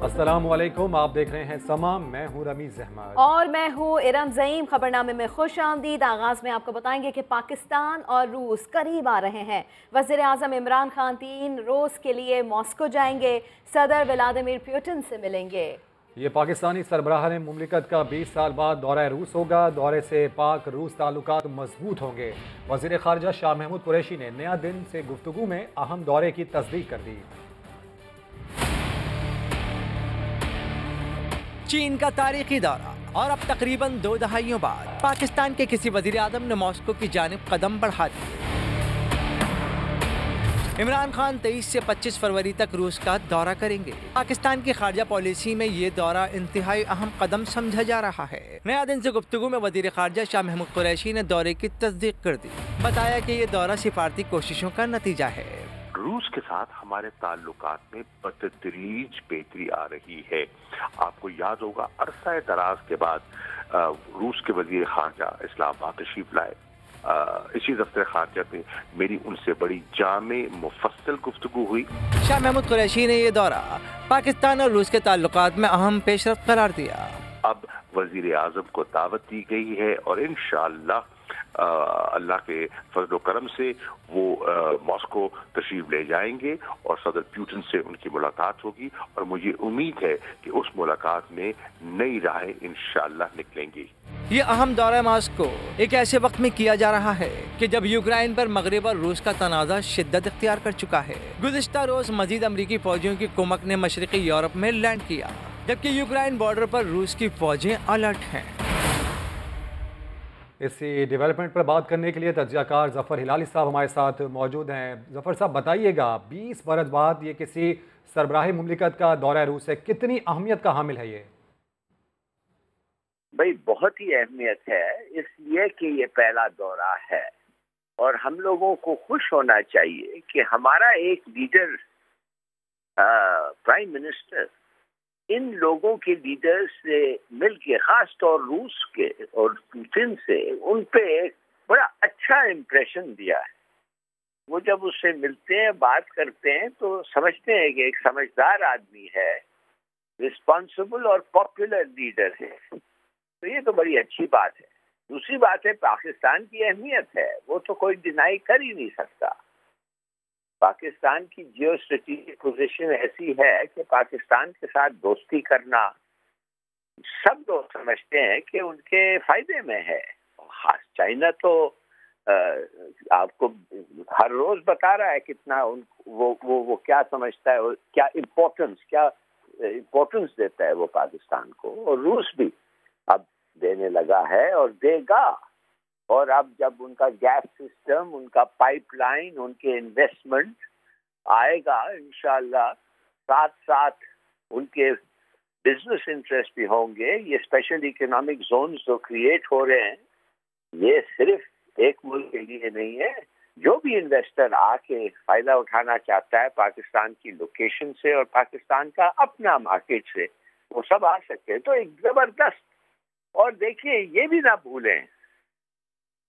अस्सलामुअलैकुम, आप देख रहे हैं समा। मैं हूं रमीज अहमद और मैं हूं इरम ज़ईम। खबरनामे में खुश आमदीद। आगाज़ में आपको बताएंगे कि पाकिस्तान और रूस करीब आ रहे हैं। वज़ीर आज़म इमरान खान 3 रोज़ के लिए मॉस्को जाएंगे। सदर व्लादिमीर पुतिन से मिलेंगे। ये पाकिस्तानी सरबराह मुमलिकत का 20 साल बाद दौरा रूस होगा। दौरे से पाक रूस ताल्लुकात मजबूत होंगे। वज़ीर ख़ारजा शाह महमूद कुरैशी ने नया दिन से गुफ्तगू में अहम दौरे की तस्दीक कर दी। चीन का तारीखी दौरा और अब तकरीबन 2 दहाइयों बाद पाकिस्तान के किसी वज़ीर आज़म ने मॉस्को की जानिब कदम बढ़ा दिए। इमरान खान 23 से 25 फरवरी तक रूस का दौरा करेंगे। पाकिस्तान की खारजा पॉलिसी में ये दौरा इंतहाई अहम कदम समझा जा रहा है। नया दिन से गुफ्तगू में वज़ीर ख़ारजा शाह महमूद कुरैशी ने दौरे की तस्दीक कर दी। बताया कि ये दौरा सिफारती कोशिशों का नतीजा है। रूस के साथ हमारे ताल्लुकात में बतदरीज बेहतरी आ रही है। आपको याद होगा अरसा दराज के बाद रूस के वजीर खारजा इस्लामाबाद तशरीफ लाए। इसी दफ्तर खारजा में मेरी उनसे बड़ी जामे मुफस्सल गुफ्तगू हुई। शाह महमूद कुरैशी ने यह दौरा पाकिस्तान और रूस के ताल्लुकात में अहम पेशरफ्त करार दिया। अब वजीर आजम को दावत दी गई है और इंशाअल्लाह अल्लाह के फजल करम से वो मॉस्को तशरीफ ले जाएंगे और सदर पुतिन से उनकी मुलाकात होगी और मुझे उम्मीद है कि उस मुलाकात में नई राहें इंशाअल्लाह निकलेंगी। ये अहम दौरा मॉस्को एक ऐसे वक्त में किया जा रहा है कि जब यूक्रेन पर मगरब और रूस का तनाज़ा शिद्दत इख्तियार कर चुका है। गुज़िश्ता रोज मजीद अमरीकी फौजियों की कुमक ने मशरक़ी यूरोप में लैंड किया, जबकि यूक्रेन बॉर्डर पर रूस की फौजें अलर्ट हैं। इसी डेवलपमेंट पर बात करने के लिए तज्ज़ियाकार ज़फ़र हिलाली साहब हमारे साथ मौजूद हैं। ज़फ़र साहब बताइएगा, 20 बरस बाद ये किसी सरबराह मुमलिकत का दौरा रूस है, कितनी अहमियत का हामिल है ये? भाई बहुत ही अहमियत है, इसलिए कि ये पहला दौरा है और हम लोगों को खुश होना चाहिए कि हमारा एक लीडर प्राइम मिनिस्टर इन लोगों के लीडर्स से मिलके, खास तौर रूस के और पुतिन से, उन पे एक बड़ा अच्छा इम्प्रेशन दिया है। वो जब उससे मिलते हैं, बात करते हैं तो समझते हैं कि एक समझदार आदमी है, रिस्पॉन्सिबल और पॉपुलर लीडर है। तो ये तो बड़ी अच्छी बात है। दूसरी बात है पाकिस्तान की अहमियत है, वो तो कोई डिनाई कर ही नहीं सकता। पाकिस्तान की जियो स्ट्रेटेजिक पोजीशन ऐसी है कि पाकिस्तान के साथ दोस्ती करना सब लोग समझते हैं कि उनके फायदे में है। खास चाइना तो आपको हर रोज बता रहा है कितना वो क्या समझता है और क्या इम्पोर्टेंस देता है वो पाकिस्तान को। और रूस भी अब देने लगा है और देगा। और अब जब उनका गैस सिस्टम, उनका पाइपलाइन, उनके इन्वेस्टमेंट आएगा इंशाअल्लाह, साथ साथ उनके बिजनेस इंटरेस्ट भी होंगे। ये स्पेशल इकोनॉमिक जोन्स जो क्रिएट हो रहे हैं, ये सिर्फ एक मुल्क के लिए नहीं है। जो भी इन्वेस्टर आके फायदा उठाना चाहता है पाकिस्तान की लोकेशन से और पाकिस्तान का अपना मार्केट से, वो सब आ सकते हैं। तो एक जबरदस्त। और देखिए ये भी ना भूलें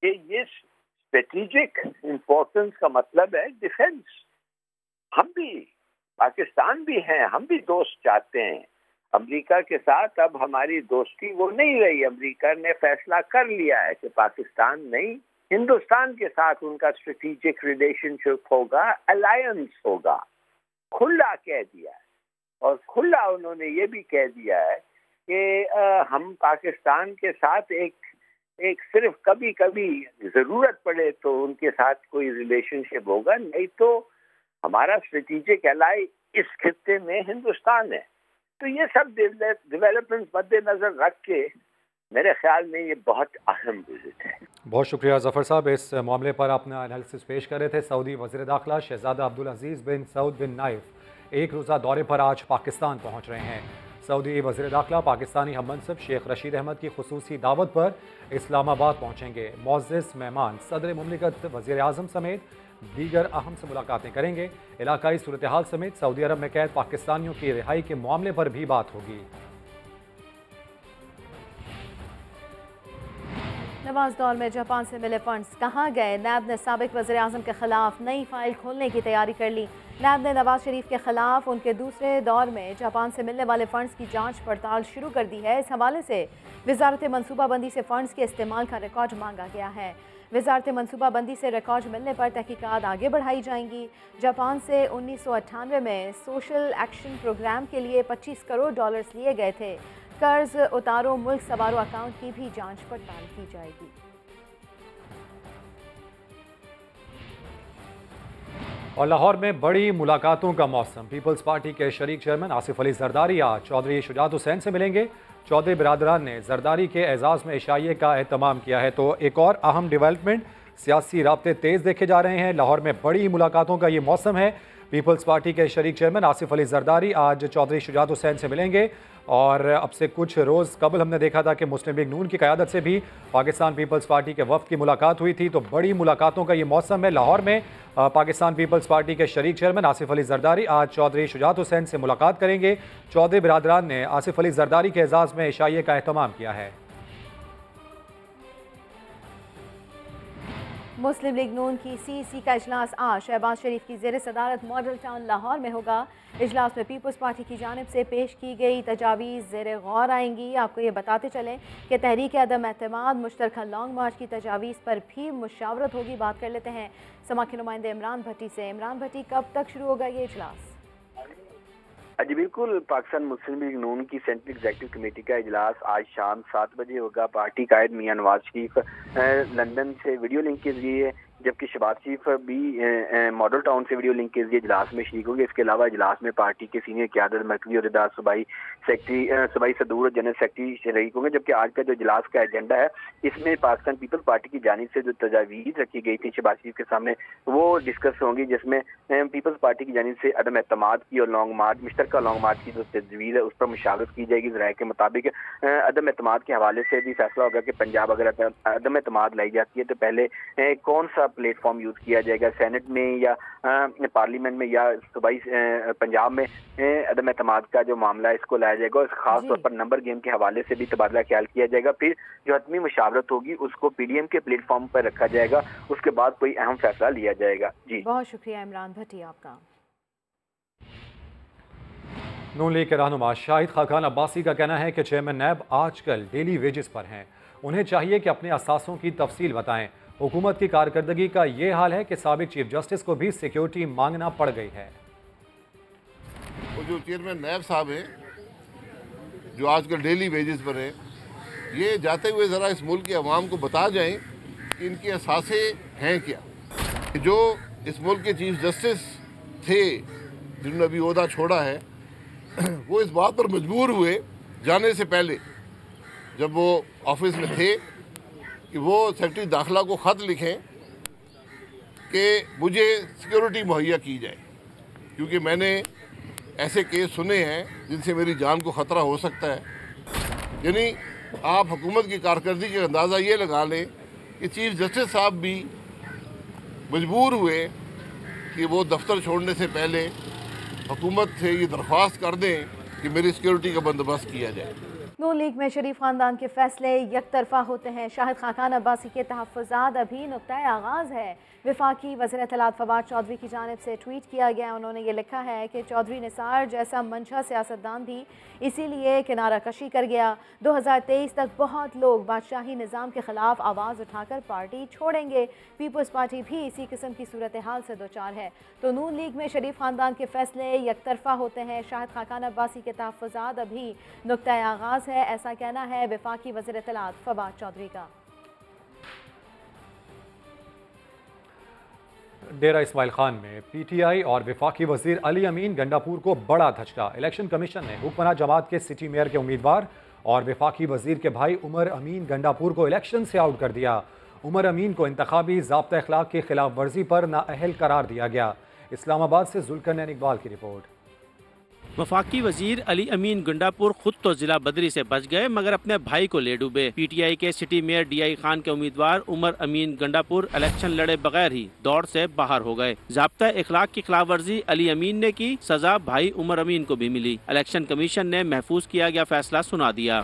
कि ये स्ट्रेटेजिक इम्पोर्टेंस का मतलब है डिफेंस। हम भी, पाकिस्तान भी हैं, हम भी दोस्त चाहते हैं अमेरिका के साथ। अब हमारी दोस्ती वो नहीं रही। अमेरिका ने फैसला कर लिया है कि पाकिस्तान नहीं, हिंदुस्तान के साथ उनका स्ट्रेटेजिक रिलेशनशिप होगा, अलायंस होगा। खुला कह दिया है। और खुला उन्होंने ये भी कह दिया है कि हम पाकिस्तान के साथ एक सिर्फ कभी कभी जरूरत पड़े तो उनके साथ कोई रिलेशनशिप होगा, नहीं तो हमारा स्ट्रेटेजिक एलाई इस खित्ते में हिंदुस्तान है। तो ये सब डेवलपमेंट मद्देनजर रख के मेरे ख्याल में ये बहुत अहम विजिट है। बहुत शुक्रिया ज़फ़र साहब, इस मामले पर अपना एनालिसिस पेश कर रहे थे। सऊदी वज़ीर दाखिला शहज़ादा अब्दुल अजीज़ बिन सऊद बिन नाइफ एक रोज़ा दौरे पर आज पाकिस्तान पहुँच रहे हैं। सऊदी वज़ीर दाखिला पाकिस्तानी हम मनसब शेख रशीद अहमद की खुसूसी दावत पर इस्लामाबाद पहुँचेंगे। मुअज़्ज़ज़ मेहमान सदर मुमलिकत वज़ीर आज़म समेत दीगर अहम से मुलाकातें करेंगे। इलाकाई सूरत हाल समेत सऊदी अरब में कैद पाकिस्तानियों की रिहाई के मामले पर भी बात होगी। परवाज दौर में जापान से मिले फंड्स कहाँ गए? नैब ने साबिक वज़ीर आज़म के खिलाफ नई फाइल खोलने की तैयारी कर ली। नैब ने नवाज शरीफ के खिलाफ उनके दूसरे दौर में जापान से मिलने वाले फंड्स की जांच पड़ताल शुरू कर दी है। इस हवाले से वजारत मनसूबाबंदी से फंड्स के इस्तेमाल का रिकॉर्ड मांगा गया है। वजारत मनसूबाबंदी से रिकॉर्ड मिलने पर तहकीकात आगे बढ़ाई जाएंगी। जापान से 1998 में सोशल एक्शन प्रोग्राम के लिए 25 करोड़ डॉलर्स लिए गए थे। कर्ज उतारो मुल्क सवारो अकाउंट की भी जांच पड़ताल की जाएगी। और लाहौर में बड़ी मुलाकातों का मौसम। पीपल्स पार्टी के शरीक चेयरमैन आसिफ अली जरदारी आज चौधरी शुजात हुसैन से मिलेंगे। चौधरी बिरादरान ने जरदारी के एजाज़ में इशाइये का एहतमाम किया है। तो एक और अहम डेवलपमेंट, सियासी राब्ते तेज़ देखे जा रहे हैं। लाहौर में बड़ी मुलाकातों का ये मौसम है। पीपल्स पार्टी के शरीक चेयरमैन आसिफ अली जरदारी आज चौधरी शुजात हुसैन से मिलेंगे। और अब से कुछ रोज़ कबल हमने देखा था कि मुस्लिम लीग नून की क़यादत से भी पाकिस्तान पीपल्स पार्टी के वफ़द की मुलाकात हुई थी। तो बड़ी मुलाकातों का ये मौसम है। लाहौर में पाकिस्तान पीपल्स पार्टी के शरीक चेयरमैन आसिफ अली जरदारी आज चौधरी शुजात हुसैन से मुलाकात करेंगे। चौधरी बिरादरान ने आसिफ अली जरदारी के एजाज़ में इशाइये का एहतमाम किया है। मुस्लिम लीग नून की CEC का इजलास आज शहबाज शरीफ की ज़ेर सदारत मॉडल टाउन लाहौर में होगा। इजलास में पीपल्स पार्टी की जानिब से पेश की गई तजावीज़ ज़ेर गौर आएंगी। आपको ये बताते चलें कि तहरीक अदम एतमाद मुश्तरका लॉन्ग मार्च की तजावीज़ पर भी मुशावरत होगी। बात कर लेते हैं समा के नुमाइंदे इमरान भट्टी से। इमरान भट्टी, कब तक शुरू होगा ये इजलास? जी बिल्कुल, पाकिस्तान मुस्लिम लीग नून की सेंट्रल एग्जीक्यूटिव कमेटी का इजलास आज शाम 7 बजे होगा। पार्टी कायद मियां नवाज शरीफ लंदन से वीडियो लिंक के जरिए, जबकि शहबाज शरीफ भी मॉडल टाउन से वीडियो लिंक के जरिए इजलास में शरीक होंगे। इसके अलावा इजलास में पार्टी के सीनियर क़यादत, मरकज़ी अहदेदार, सूबाई सदूर, जनरल सेक्रेटरी शरीक होंगे। जबकि आज का जो इजलास का एजेंडा है, इसमें पाकिस्तान पीपल्स पार्टी की जानिब से जो तजावीज़ रखी गई थी शहबाज शरीफ के सामने, वो डिस्कस होंगी। जिसमें पीपल्स पार्टी की जानिब से अदम एतमाद की और लॉन्ग मार्च, मुश्तरका लॉन्ग मार्च की जो तजवीज़ है उस पर मुशावरत की जाएगी। ज़राए के मुताबिक अदम एतमाद के हवाले से भी फैसला होगा कि पंजाब अगर अदम एतमाद लाई जाती है तो पहले कौन सा प्लेटफॉर्म यूज किया जाएगा, सेनेट में या पार्लियामेंट में या सूबाई पंजाब में अदम एतमाद का जो मामला है इसको लाया जाएगा। और खास तौर पर नंबर गेम के हवाले से भी तबादला ख्याल किया जाएगा। फिर जो हतमी मुशावरत होगी उसको PDM के प्लेटफॉर्म पर रखा जाएगा। उसके बाद कोई अहम फैसला लिया जाएगा। जी बहुत शुक्रिया इमरान भट्टी आपका। नून लीग के रहनुमा शाहिद खाकान अब्बासी का कहना है कि चेयरमैन नैब आजकल डेली वेजेस पर हैं। उन्हें चाहिए कि अपने असासों की तफसील बताएं। हुकूमत की कारकर्दगी का ये हाल है कि साबिक चीफ जस्टिस को भी सिक्योरिटी मांगना पड़ गई है। वो जो चेयरमैन नैब साहब हैं, जो आजकल डेली वेजेस पर हैं, ये जाते हुए ज़रा इस मुल्क के अवाम को बता जाएं कि इनके असासे हैं क्या। जो इस मुल्क के चीफ जस्टिस थे जिन्होंने अभी ओहदा छोड़ा है, वो इस बात पर मजबूर हुए जाने से पहले, जब वो ऑफिस में थे, कि वो सेक्रेटरी दाखिला को ख़त लिखें कि मुझे सिक्योरिटी मुहैया की जाए, क्योंकि मैंने ऐसे केस सुने हैं जिनसे मेरी जान को ख़तरा हो सकता है। यानी आप हुकूमत की कारकर्दगी का अंदाज़ा ये लगा लें कि चीफ जस्टिस साहब भी मजबूर हुए कि वो दफ्तर छोड़ने से पहले हुकूमत से ये दरख्वास्त कर दें कि मेरी सिक्योरिटी का बंदोबस्त किया जाए। नून लीग में शरीफ खानदान के फैसले यकतरफा होते हैं। शाहिद खाकान अब्बासी के तहफ़्फ़ुज़ात अभी नुक्ता आगाज़ है। वफाकी वज़ीर इत्तलात फवाद चौधरी की जानिब से ट्वीट किया गया। उन्होंने ये लिखा है कि चौधरी निसार जैसा मंशा सियासतदान भी इसीलिए किनारा कशी कर गया। 2023 तक बहुत लोग बादशाही निज़ाम के ख़िलाफ़ आवाज़ उठाकर पार्टी छोड़ेंगे। पीपल्स पार्टी भी इसी किस्म की सूरत हाल से दो चार है। तो नून लीग में शरीफ खानदान के फैसले यकतरफा होते हैं। शाहिद खाकान अब्बासी के तहफ़्फ़ुज़ात अभी नुक्ता आगाज़ है, ऐसा कहना है वफाकी वज़ीर इत्तलात फवाद चौधरी का। डेरा इस्माइल खान में PTI और वफाकी वजीर अली अमीन गंडापुर को बड़ा धचका। इलेक्शन कमीशन ने हुक्मरान जमात के सिटी मेयर के उम्मीदवार और वफाकी वजीर के भाई उमर अमीन गंडापुर को इलेक्शन से आउट कर दिया। उमर अमीन को इंतखाबी ज़ाब्ता अखलाक की खिलाफ वर्जी पर नाअहल करार दिया गया। इस्लामाबाद से जुल्करनैन इकबाल की रिपोर्ट। वफाकी वजीर अली अमीन गंडापुर खुद तो जिला बदरी से बच गए, मगर अपने भाई को ले डूबे। PTI के सिटी मेयर DI खान के उम्मीदवार उमर अमीन गंडापुर इलेक्शन लड़े बगैर ही दौड़ से बाहर हो गए। ज़ाब्ता इखलाक की खिलाफ वर्जी अली अमीन ने की, सजा भाई उमर अमीन को भी मिली। इलेक्शन कमीशन ने महफूज किया गया फैसला सुना दिया।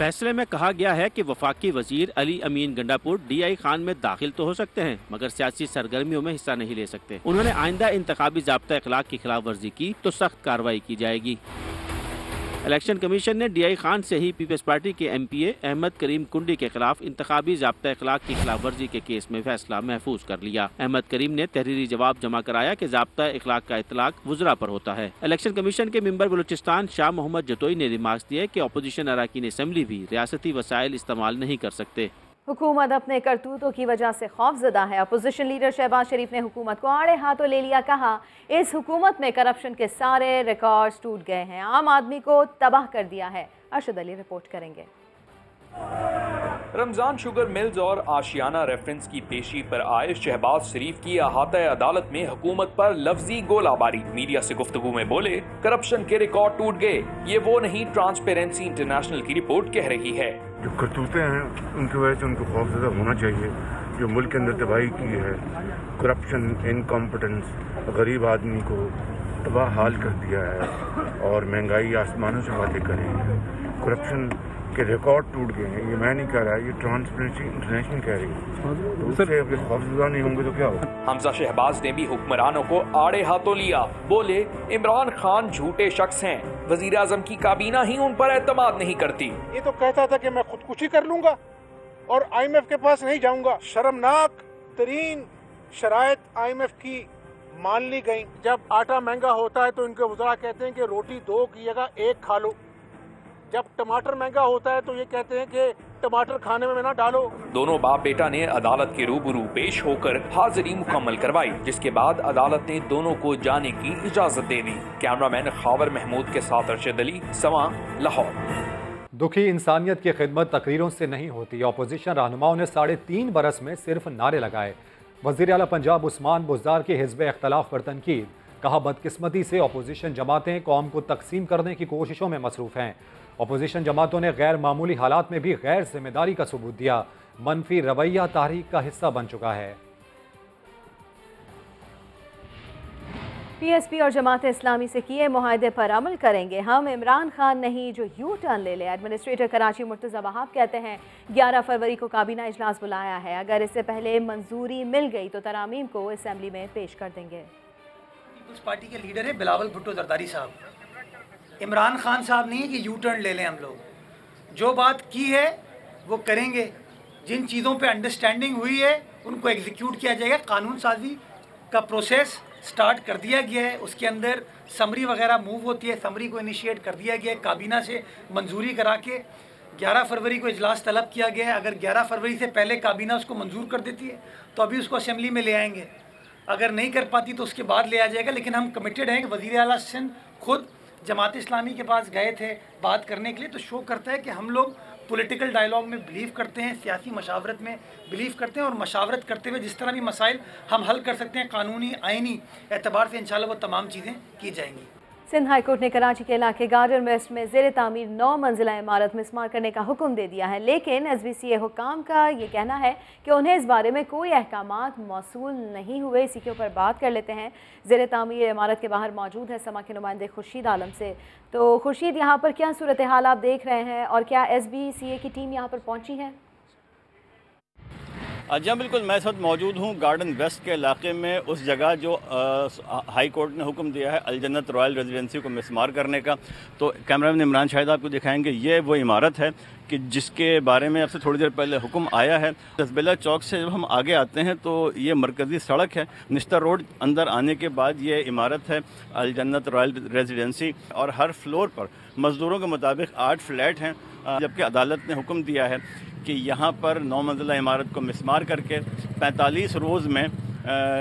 फैसले में कहा गया है कि वफाकी वजीर अली अमीन गंडापुर DI खान में दाखिल तो हो सकते हैं मगर सियासी सरगर्मियों में हिस्सा नहीं ले सकते। उन्होंने आइंदा इंतखाबी ज़ाब्ता अखलाक की खिलाफ वर्जी की तो सख्त कार्रवाई की जाएगी। इलेक्शन कमीशन ने DI खान से ही पीपल्स पार्टी के MPA अहमद करीम कुंडी के खिलाफ इंतखाबी ज़ाब्ता अखलाक की खिलाफ वर्जी के केस में फैसला महफूज कर लिया। अहमद करीम ने तहरीरी जवाब जमा कराया कि ज़ाब्ता अखलाक का इतलाक वज़रा पर होता है। इलेक्शन कमीशन के मेंबर बलूचिस्तान शाह मोहम्मद जतोई ने रिमार्क्स दिए कि अपोजिशन अरकान असम्बली भी रियासती वसाइल इस्तेमाल नहीं कर सकते। हुकूमत अपने करतूतों की वजह से खौफजदा है। अपोजिशन लीडर शहबाज शरीफ ने हुकूमत को आड़े हाथों ले लिया। कहा, इस हुकूमत में करप्शन के सारे रिकॉर्ड्स टूट गए हैं, आम आदमी को तबाह कर दिया है। अरशद अली रिपोर्ट करेंगे। रमजान शुगर मिल्स और आशियाना रेफरेंस की पेशी पर आए शहबाज शरीफ की अहाता अदालत में हुकूमत पर लफ्जी गोलाबारी। मीडिया से गुफ्तगू में बोले, करप्शन के रिकॉर्ड टूट गए, ये वो नहीं ट्रांसपेरेंसी इंटरनेशनल की रिपोर्ट कह रही है। जो करतूतें हैं उनकी वजह से उनको खौफजदा होना चाहिए। जो मुल्क के अंदर तबाही की है, करप्शन, इनकॉम्पिटेंस, गरीब आदमी को तबाह हाल कर दिया है और महंगाई आसमानों से बातें कर रही है। करप्शन के रिकॉर्ड टूट गए हैं, ये मैं नहीं कह रहा, ये ट्रांसपेरेंसी इंटरनेशनल कह रही है। तो उससे अगर खौफजदा नहीं होंगे तो क्या होगा। हमजा शहबाज ने भी हुक्मरानों को आड़े हाथों लिया। बोले, इमरान खान झूठे शख्स हैं, वजीर आजम की काबीना ही उन पर एतमाद नहीं करती। ये तो कहता था कि मैं खुदकुशी कर लूंगा और IMF के पास नहीं जाऊंगा। शर्मनाक तरीन शराइत IMF की मान ली गई। जब आटा महंगा होता है तो इनके वज़रा कहते हैं कि रोटी 2 की जगह 1 खा लो। जब टमाटर महंगा होता है तो ये कहते हैं कि टमाटर खाने में ना डालो। दोनों बाप बेटा ने अदालत के रूबरू पेश होकर हाजिरी मुकम्मल करवाई, जिसके बाद अदालत ने दोनों को जाने की इजाजत दे दी। कैमरामैन खावर महमूद के साथ अरशद अली, समा, लाहौर। दुखी इंसानियत की खिदमत तकरीरों से नहीं होती। अपोजिशन रहनुमाओं ने 3.5 बरस में सिर्फ नारे लगाए। वज़ीर आला पंजाब उस्मान बुज़दार के हिज़्ब इख्तलाफ पर तनकीद। कहा, बदकिस्मती से अपोजिशन जमातें कौम को तकसीम करने की कोशिशों में मसरूफ़ हैं। अपोजिशन जमातों ने गैर मामूली हालात में भी गैर जिम्मेदारी का सबूत दिया। मनफी रवैया तारीख का हिस्सा बन चुका है। PSP और जमात इस्लामी से किए मुआहदे पर अमल करेंगे हम, इमरान खान नहीं जो यू टर्न ले ले। एडमिनिस्ट्रेटर कराची मुर्तज़ा वहाब कहते हैं 11 फरवरी को काबीना इजलास बुलाया है, अगर इससे पहले मंजूरी मिल गई तो तरामीम को असम्बली में पेश कर देंगे। पीपल्स पार्टी के लीडर है बिलावल भुट्टो जरदारी साहब, इमरान खान साहब नहीं है कि यू टर्न ले लें हम लोग। जो बात की है वो करेंगे, जिन चीज़ों पे अंडरस्टैंडिंग हुई है उनको एग्जीक्यूट किया जाएगा। कानून साजी का प्रोसेस स्टार्ट कर दिया गया है, उसके अंदर समरी वगैरह मूव होती है, समरी को इनिशिएट कर दिया गया है, काबीना से मंजूरी करा के 11 फरवरी को इजलास तलब किया गया है। अगर 11 फरवरी से पहले काबीना उसको मंजूर कर देती है तो अभी उसको असेंबली में ले आएंगे, अगर नहीं कर पाती तो उसके बाद ले आ जाएगा। लेकिन हम कमिटेड हैं कि वज़ीर आला सिंध खुद जमात इस्लामी के पास गए थे बात करने के लिए, तो शो करता है कि हम लोग पॉलिटिकल डायलॉग में बिलीव करते हैं, सियासी मशावरत में बिलीव करते हैं और मशावरत करते हुए जिस तरह भी मसाइल हम हल कर सकते हैं कानूनी आइनी एतबार से इंशाल्लाह वो तमाम चीज़ें की जाएंगी। सिंध हाई कोर्ट ने कराची के इलाके गार्डन वेस्ट में ज़ेर तामीर 9 मंजिला इमारत मिस्मार करने का हुक्म दे दिया है, लेकिन SBCA हुक्काम का ये कहना है कि उन्हें इस बारे में कोई अहकामात मौसूल नहीं हुए। इसी के ऊपर बात कर लेते हैं। ज़ेर तामीर इमारत के बाहर मौजूद है समा के नुमाइंदे खुर्शीद आलम से। तो खुर्शीद, यहाँ पर क्या सूरत हाल आप देख रहे हैं और क्या SBCA की टीम यहाँ पर पहुँची है? जी बिल्कुल, मैं इस वक्त मौजूद हूँ गार्डन वेस्ट के इलाके में, उस जगह जो हाई कोर्ट ने हुक्म दिया है अलजन्नत रॉयल रेजिडेंसी को मिसमार करने का। तो कैमरामैन इमरान शाहिद आपको दिखाएंगे, ये वो इमारत है कि जिसके बारे में आपसे थोड़ी देर पहले हुक्म आया है। तस्बेला चौक से जब हम आगे आते हैं तो ये मरकज़ी सड़क है, निश्ता रोड अंदर आने के बाद ये इमारत है अलजन्नत रॉयल रेजिडेंसी, और हर फ्लोर पर मज़दूरों के मुताबिक 8 फ्लैट हैं। जबकि अदालत ने हुक्म दिया है कि यहाँ पर 9 मंजिला इमारत को मिसमार करके 45 रोज़ में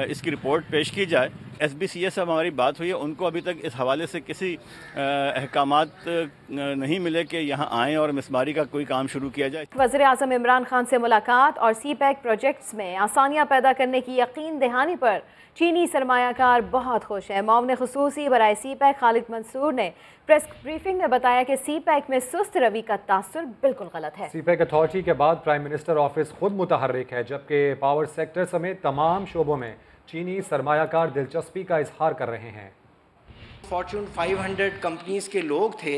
इसकी रिपोर्ट पेश की जाए। SBCA से हमारी बात हुई है, उनको अभी तक इस हवाले से किसी अहकामात नहीं मिले कि यहाँ आएँ और मिसमारी का कोई काम शुरू किया जाए। वज़ीर आज़म इमरान खान से मुलाकात और CPEC प्रोजेक्ट्स में आसानियाँ पैदा करने की यकीन दहानी पर चीनी सरमायाकार बहुत खुश है। मौमन ख़ुसूसी बराए CPEC खालिद मंसूर ने प्रेस ब्रीफिंग में बताया कि CPEC में सुस्त रवि का तासुर बिल्कुल गलत है। CPEC अथॉरिटी के बाद प्राइम मिनिस्टर ऑफिस खुद मुतहर्रिक है, जबकि पावर सेक्टर समेत तमाम शोबों में चीनी सरमायाकार दिलचस्पी का इजहार कर रहे हैं। फॉर्च्यून 500 कंपनीज के लोग थे,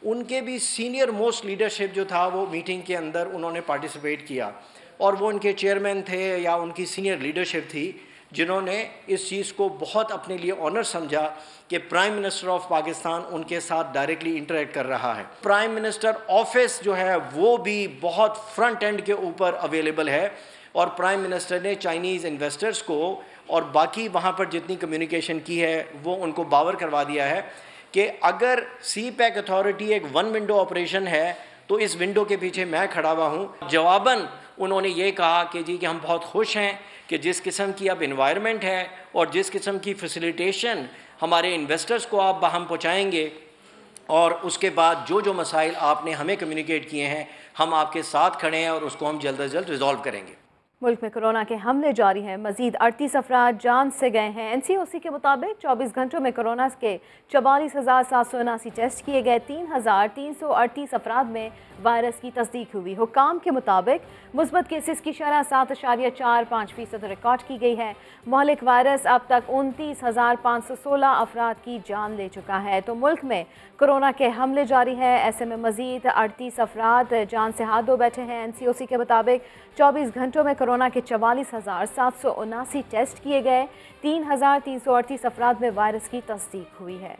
उनके भी सीनियर मोस्ट लीडरशिप जो था वो मीटिंग के अंदर उन्होंने पार्टिसिपेट किया, और वो उनके चेयरमैन थे या उनकी सीनियर लीडरशिप थी जिन्होंने इस चीज़ को बहुत अपने लिए ऑनर समझा कि प्राइम मिनिस्टर ऑफ पाकिस्तान उनके साथ डायरेक्टली इंटरेक्ट कर रहा है। प्राइम मिनिस्टर ऑफिस जो है वो भी बहुत फ्रंट एंड के ऊपर अवेलेबल है, और प्राइम मिनिस्टर ने चाइनीज़ इन्वेस्टर्स को और बाकी वहाँ पर जितनी कम्युनिकेशन की है वो उनको बावर करवा दिया है कि अगर सी पैक अथॉरिटी एक वन विंडो ऑपरेशन है तो इस विंडो के पीछे मैं खड़ा हुआ हूँ। जवाबन उन्होंने ये कहा कि जी कि हम बहुत खुश हैं कि जिस किस्म की अब इन्वायरमेंट है और जिस किस्म की फैसिलिटेशन हमारे इन्वेस्टर्स को आप बाहम पहुँचाएँगे, और उसके बाद जो जो मसाइल आपने हमें कम्युनिकेट किए हैं हम आपके साथ खड़े हैं और उसको हम जल्द अज जल्द रिजॉल्व करेंगे। मुल्क में कोरोना के हमले जारी हैं। मजीद 38 अफराद जान से गए हैं। NCOC के मुताबिक 24 घंटों में कोरोना के 44,779 टेस्ट किए गए। 3,338 अफराद में वायरस की तस्दीक हुई। हुकाम के मुताबिक मुस्बत केसेस की शरह 7.45% रिकॉर्ड की गई है। महलिक वायरस अब तक 29,516 अफराद की जान ले चुका है। तो मुल्क में कोरोना के हमले जारी है। ऐसे में मजीद 38 अफराद जान से हाथ धो बैठे हैं। NCOC के मुताबिक 24 घंटों में कोरोना के 44,779 टेस्ट किए गए। 3,338 अफराद में वायरस की तस्दीक हुई है।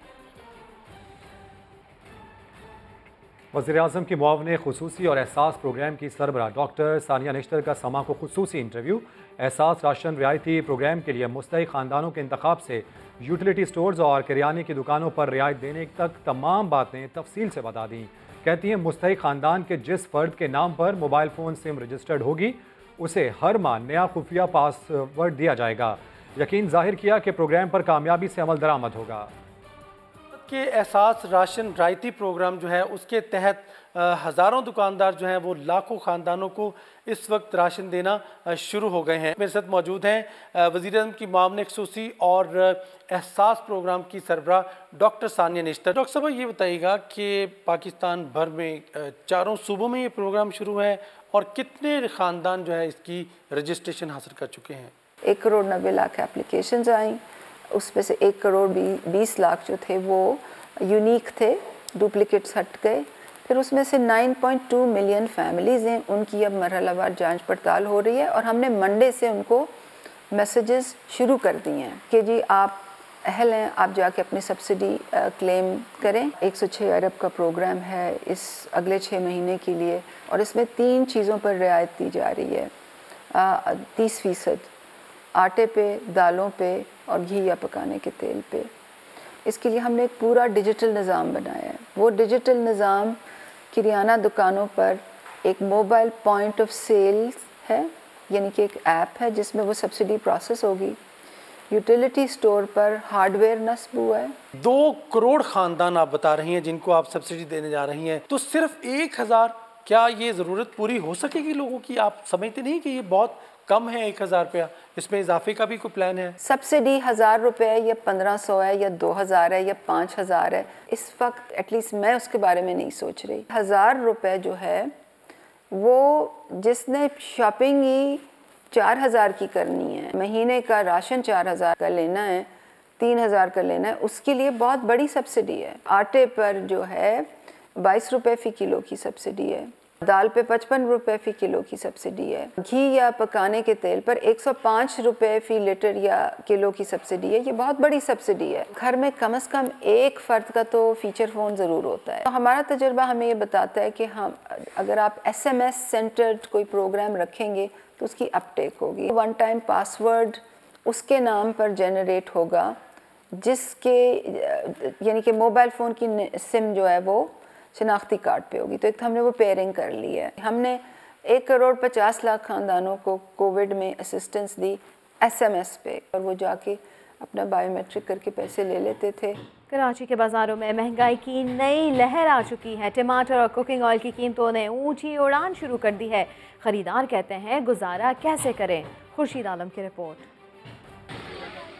वज़ीर-ए-आज़म की मुआवने खुसूसी और एहसास प्रोग्राम की सरबराह डॉक्टर सानिया निश्तर का समा को खुसूसी इंटरव्यू। एहसास राशन रियायती प्रोग्राम के लिए मुस्तहिक़ ख़ानदानों के इंतखाब से यूटिलिटी स्टोर्स और किराने की दुकानों पर रियायत देने तक तमाम बातें तफसील से बता दी। कहती हैं मुस्तहिक़ ख़ानदान के जिस फ़र्द के नाम पर मोबाइल फ़ोन सिम रजिस्टर्ड होगी उसे हर माह नया खुफिया पासवर्ड दिया जाएगा। यकीन जाहिर किया कि प्रोग्राम पर कामयाबी से अमल दरामद होगा। के एहसास राशन रियायती प्रोग्राम जो है उसके तहत हज़ारों दुकानदार जो हैं वो लाखों ख़ानदानों को इस वक्त राशन देना शुरू हो गए हैं। मेरे साथ मौजूद हैं वज़ीर-ए-आज़म की मुआवने खुसूसी और एहसास प्रोग्राम की सरबराह डॉक्टर सानिया निश्तर। डॉक्टर साहब ये बताइएगा कि पाकिस्तान भर में चारों सूबों में ये प्रोग्राम शुरू है और कितने ख़ानदान जो है इसकी रजिस्ट्रेशन हासिल कर चुके हैं? 1,90,00,000 एप्लीकेशंस आई, उसमें से 1,20,00,000 जो थे वो यूनिक थे, डुप्लिकेट्स हट गए। फिर उसमें से 9.2 मिलियन फैमिलीज़ हैं, उनकी अब मरहलावार जांच पड़ताल हो रही है और हमने मंडे से उनको मैसेजेस शुरू कर दिए हैं कि जी आप अहल हैं, आप जाके अपनी सब्सिडी क्लेम करें। 106 अरब का प्रोग्राम है इस अगले 6 महीने के लिए और इसमें 3 चीज़ों पर रियायत दी जा रही है। 30% आटे पे, दालों पे और घी या पकाने के तेल पे। इसके लिए हमने एक पूरा डिजिटल निज़ाम बनाया है। वो डिजिटल निज़ाम किराना दुकानों पर एक मोबाइल पॉइंट ऑफ सेल है, यानी कि एक ऐप है जिसमें वो सब्सिडी प्रोसेस होगी। यूटिलिटी स्टोर पर हार्डवेयर नस्ब हुआ है। 2 करोड़ ख़ानदान आप बता रही हैं जिनको आप सब्सिडी देने जा रही हैं, तो सिर्फ 1,000, क्या ये ज़रूरत पूरी हो सकेगी लोगों की? आप समझते नहीं कि ये बहुत कम है 1,000 रुपया? इसमें इजाफे का भी कोई प्लान है? सब्सिडी 1,000 रुपये या 1,500 है या 2,000 है या 5,000 है, इस वक्त एटलीस्ट मैं उसके बारे में नहीं सोच रही। 1,000 रुपये जो है वो जिसने शॉपिंग ही 4,000 की करनी है, महीने का राशन 4,000 का लेना है, 3,000 का लेना है, उसके लिए बहुत बड़ी सब्सिडी है। आटे पर जो है 22 रुपये फ़ी किलो की सब्सिडी है। दाल पे 55 रुपये फ़ी किलो की सब्सिडी है। घी या पकाने के तेल पर 105 रुपये फ़ी लीटर या किलो की सब्सिडी है। ये बहुत बड़ी सब्सिडी है। घर में कम से कम एक फ़र्द का तो फीचर फ़ोन ज़रूर होता है। तो हमारा तजुर्बा हमें ये बताता है कि हम अगर आप SMS सेंटर्ड कोई प्रोग्राम रखेंगे तो उसकी अपटेक होगी। 1 टाइम पासवर्ड उसके नाम पर जनरेट होगा जिसके यानी कि मोबाइल फ़ोन की सिम जो है वो शनाख्ती कार्ड पे होगी। तो एक हमने वो पेयरिंग कर ली है। हमने 1,50,00,000 ख़ानदानों को कोविड में असिस्टेंस दी SMS पे, और वो जाके अपना बायोमेट्रिक करके पैसे ले लेते थे। कराची के बाज़ारों में महंगाई की नई लहर आ चुकी है। टमाटर और कुकिंग ऑयल की कीमतों ने ऊंची उड़ान शुरू कर दी है। ख़रीदार कहते हैं गुजारा कैसे करें। खुर्शीद आलम की रिपोर्ट।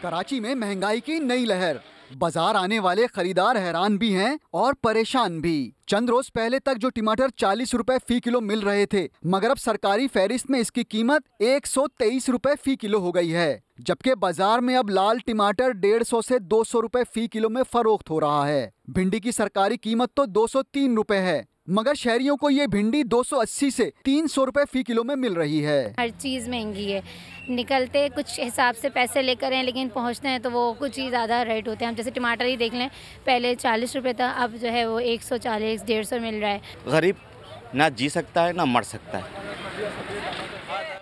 कराची में महंगाई की नई लहर। बाजार आने वाले खरीदार हैरान भी हैं और परेशान भी। चंद रोज पहले तक जो टमाटर 40 रुपए फी किलो मिल रहे थे, मगर अब सरकारी फहरिस्त में इसकी कीमत 123 रुपए फी किलो हो गई है। जबकि बाजार में अब लाल टमाटर 150 से 200 रुपए फी किलो में फरोख्त हो रहा है। भिंडी की सरकारी कीमत तो 203 रुपए है, मगर शहरियों को ये भिंडी 280 से 300 रुपए फी किलो में मिल रही है। हर चीज़ महंगी है, निकलते कुछ हिसाब से पैसे लेकर हैं, लेकिन पहुंचते हैं तो वो कुछ ही ज़्यादा रेट होते हैं। हम जैसे टमाटर ही देख लें, पहले 40 रुपए था, अब जो है वो 140 150 मिल रहा है। गरीब ना जी सकता है ना मर सकता है।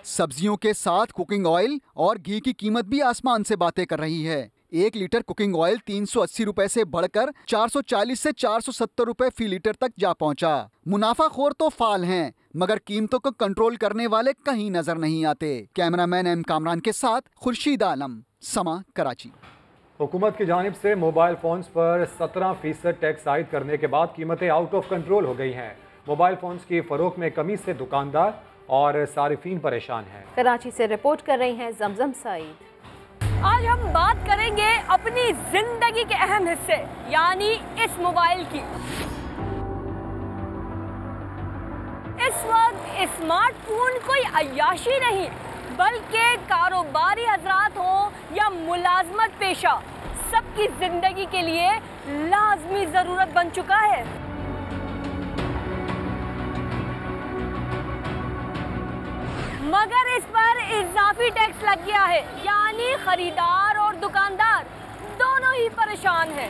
सब्जियों के साथ कुकिंग ऑयल और घी की कीमत भी आसमान से बातें कर रही है। 1 लीटर कुकिंग ऑयल 380 रुपए से बढ़कर 440 से 470 रुपए फी लीटर तक जा पहुंचा। मुनाफाखोर तो फाल हैं, मगर कीमतों को कंट्रोल करने वाले कहीं नजर नहीं आते। कैमरामैन एम कामरान के साथ खुर्शीद आलम, समा, कराची। हुकूमत की जानिब से मोबाइल फोन्स पर 17% टैक्स आयद करने के बाद कीमतें आउट ऑफ कंट्रोल हो गई हैं। मोबाइल फोन्स की फरोख्त में कमी से दुकानदार और सारिफीन परेशान हैं। कराची से रिपोर्ट कर रही हैं जमजम सईद। आज हम बात करेंगे अपनी जिंदगी के अहम हिस्से यानी इस मोबाइल की। इस वक्त स्मार्टफोन कोई अय्याशी नहीं, बल्कि कारोबारी हजरात हो या मुलाजमत पेशा, सबकी जिंदगी के लिए लाजमी जरूरत बन चुका है। मगर इस पर इजाफी टैक्स लग गया है, यानी खरीदार और दुकानदार दोनों ही परेशान हैं।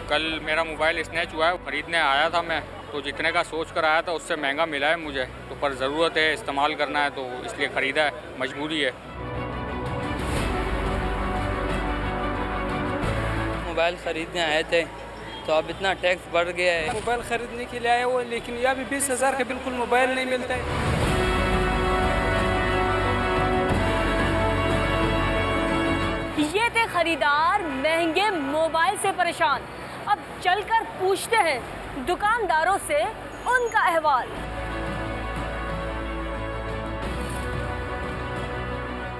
कल मेरा मोबाइल स्नैच हुआ है, खरीदने आया था मैं, तो जितने का सोच कर आया था उससे महंगा मिला है मुझे, तो पर ज़रूरत है, इस्तेमाल करना है, तो इसलिए ख़रीदा है, मजबूरी है। मोबाइल ख़रीदने आए थे तो अब इतना टैक्स बढ़ गया है। मोबाइल ख़रीदने के लिए आया हुआ, लेकिन यह भी 20,000 का बिल्कुल मोबाइल नहीं मिलता है। ये थे खरीदार महंगे मोबाइल से परेशान। अब चलकर पूछते हैं दुकानदारों से उनका अहवाल।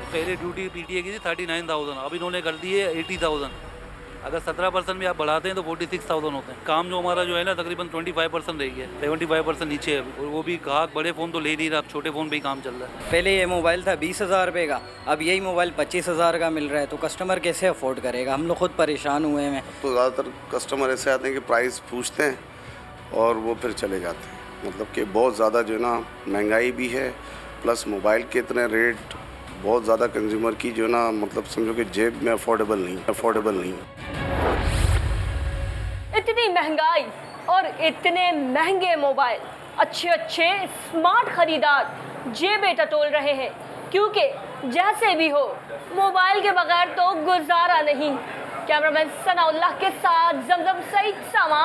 पहले ड्यूटी पीटीए की थी 39,000, अब इन्होंने कर दी है 80,000। अगर 17% भी आप बढ़ाते हैं तो 46,000 होते हैं। काम जो हमारा जो है ना तकरीबन 25% रह गया, 75% नीचे है, और वो भी कहा बड़े फ़ोन तो ले नहीं रहा, अब छोटे फ़ोन पे ही काम चल रहा है। पहले ये मोबाइल था 20,000 रुपये का, अब यही मोबाइल 25,000 का मिल रहा है, तो कस्टमर कैसे अफोर्ड करेगा? हम लोग खुद परेशान हुए हैं। तो ज़्यादातर कस्टमर ऐसे आते हैं कि प्राइस पूछते हैं और वो फिर चले जाते हैं। मतलब कि बहुत ज़्यादा जो है ना महंगाई भी है, प्लस मोबाइल के इतने रेट बहुत ज़्यादा कंज्यूमर की जो ना मतलब समझो कि जेब में अफोर्डेबल नहीं। इतनी महंगाई और इतने महंगे मोबाइल, अच्छे स्मार्ट खरीदार जेबें टटोल रहे हैं, क्योंकि जैसे भी हो मोबाइल के बगैर तो गुजारा नहीं। कैमरामैन सनाउल्लाह के साथ जमजम सईद, समा,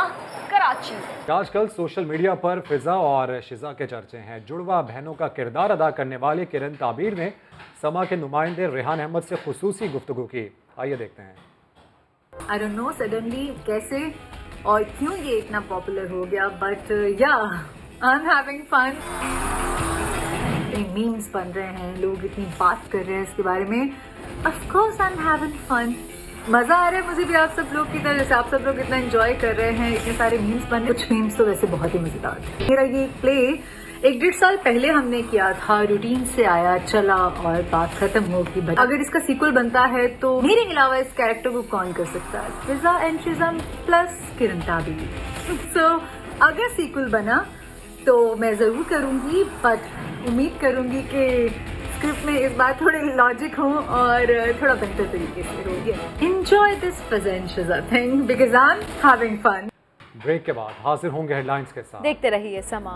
कराची। आजकल सोशल मीडिया पर फिजा और शिजा के चर्चे हैं। जुड़वा बहनों का किरदार अदा करने वाले किरण ताबीर ने समा के नुमाइंदे रेहान अहमद से खुसूसी गुफ्तगू की। आइए देखते हैं। I don't know सडनली कैसे और क्यों ये इतना पॉपुलर हो गया, बट या I am having fun. Memes बन रहे हैं, लोग इतनी बात कर रहे हैं इसके बारे में। Of course I am having fun, मजा आ रहा है मुझे भी आप सब लोग की तरह, जैसे आप सब लोग इतना एंजॉय कर रहे हैं, इतने सारे मीम्स बन रहे हैं। कुछ मीम्स तो वैसे बहुत ही मजेदार थे। मेरा ये प्ले 1-1.5 साल पहले हमने किया था, रूटीन से आया चला और बात खत्म होगी। अगर इसका सीक्वल बनता है तो मेरे अलावा इस कैरेक्टर को कौन कर सकता है? फिजा एंड शिज़म प्लस किरण ताबीर। सो अगर सीक्वल बना तो मैं जरूर करूंगी, बट उम्मीद करूंगी कि स्क्रिप्ट में इस बार थोड़े लॉजिक हो और थोड़ा बेहतर तरीके से हो गया। Enjoy this Fiza and Shiza thing because I am having fun. Break के बाद हाजिर होंगे हेडलाइंस के साथ। देखते रहिए समा।